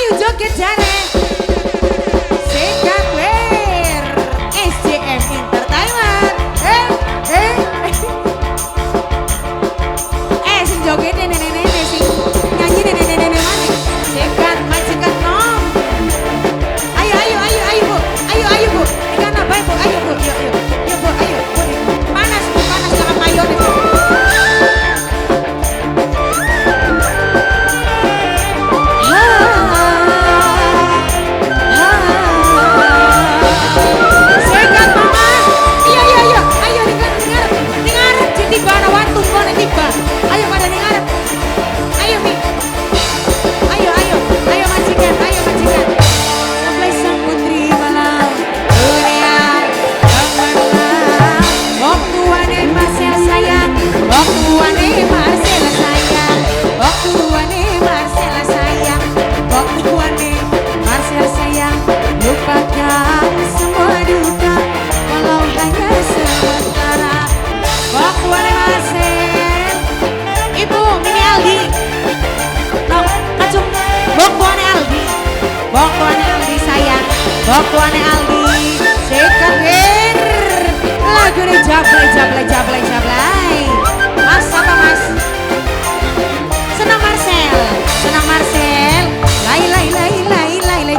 ayo joget jare. Sekat wer SJM Entertainment. Sing joget nenek-nenek sing nyanyi nenek-nenek mana? Sekat majikan nom. Ayo ayo ayo ayo Bu. Ayo Bu. Ikan apa Bu? Ayo Bu. Yuk yuk. Yuk Bu, ayo Bu. Panas Bu, panas jangan mayon Bu. Bokone Aldi, sekat wer, lagu ini jablay. Mas apa mas? Senang Marcel, lay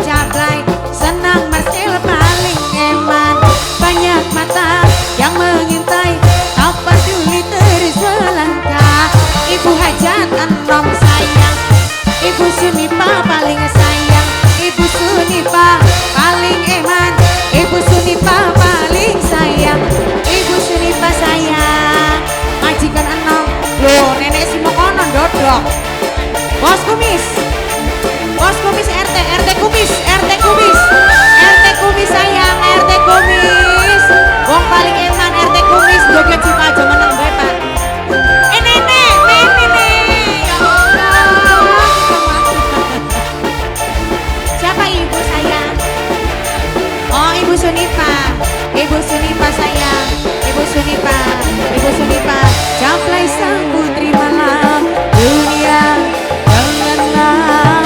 jablay. Senang Marcel paling eman, banyak mata yang mengintai, tak peduli terus melangkah. Ibu hajat enom sayang, Ibu Sunipa paling sayang, Ibu Sunipa paling eman, Ibu Sunipa paling sayang, Ibu Sunipa sayang. Majikan enom, loh nenek si mokonon dodok. Bos kumis RT kumis sayang, RT kumis. Wong paling eman RT kumis, joget si aja meneng bae Pak. Nenek. Ya Allah. Siapa ibu sayang? Oh Ibu Sunipa sayang, Ibu Sunipa, jablay sang putri malam dunia. Janganlah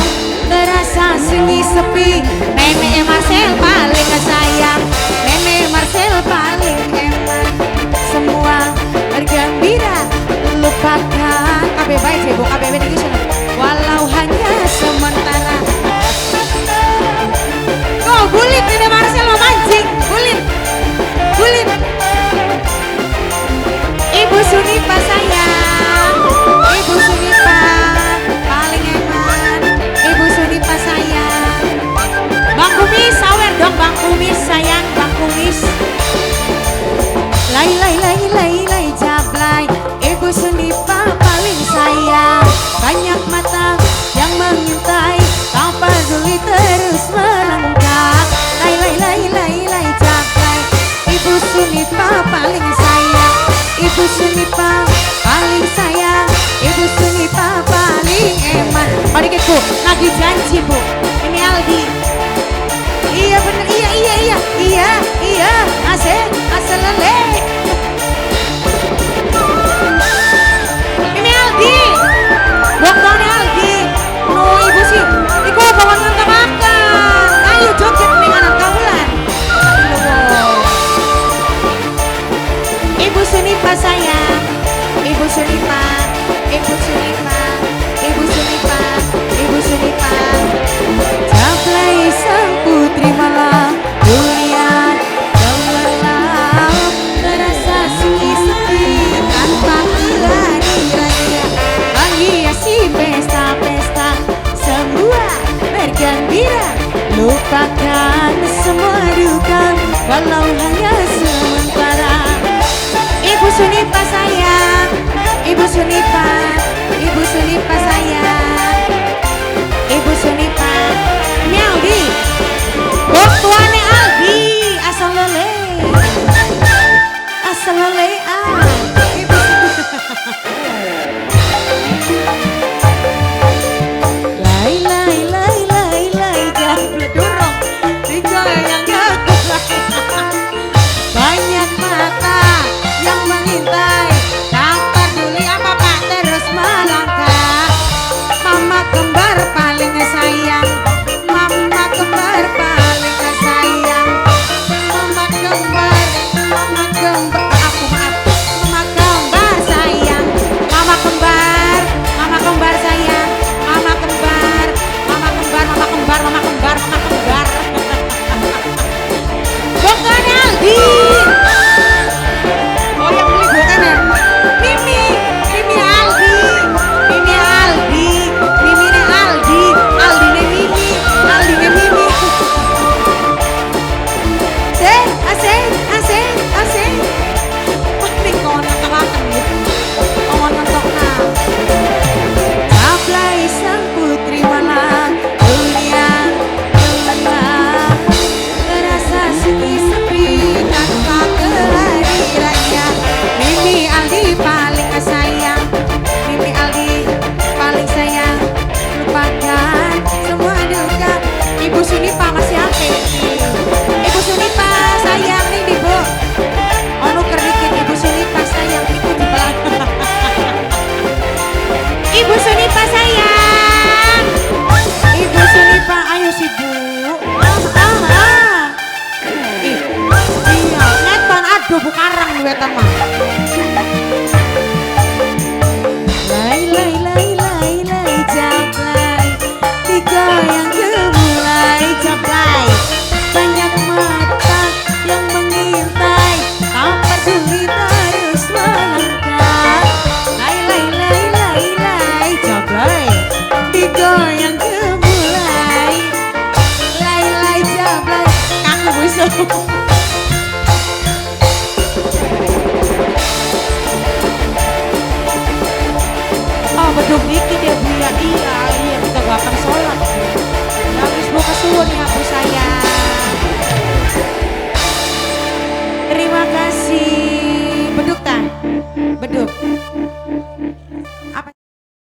terasa sunyi sepi, Nenek Marcel paling sayang, Nenek Marcel paling eman. Semua bergembira, lupakan kabeh bae jebo kabeh niki sono. Walau hanya sementara. Kok bulit Nenek Marcel lo mancing, bulit. Ibu Sunipa sayang, Ibu Sunipa paling eman, Ibu Sunipa sayang. Bang Kumis sawer dong Bang Kumis sayang, Bang Kumis. Lay jablay, Ibu Sunipa paling sayang, banyak mata yang mengintai, tak peduli terus melangkah. Lay jablay, Ibu Sunipa paling sayang, Ibu Sunipa paling sayang, Ibu Sunipa paling eman. Mari kita Bu, lagi janji Bu, ini Aldi. Iya bener, iya, asal lele. Ini Aldi, bokone Aldi. No ibu sih, iku bawa nangka makan. Ayo joget nih anak kaulan. Ibu Sunipa sayang, Ibu Sunipa jablay sang putri malam dunia. Janganlah terasa Bu.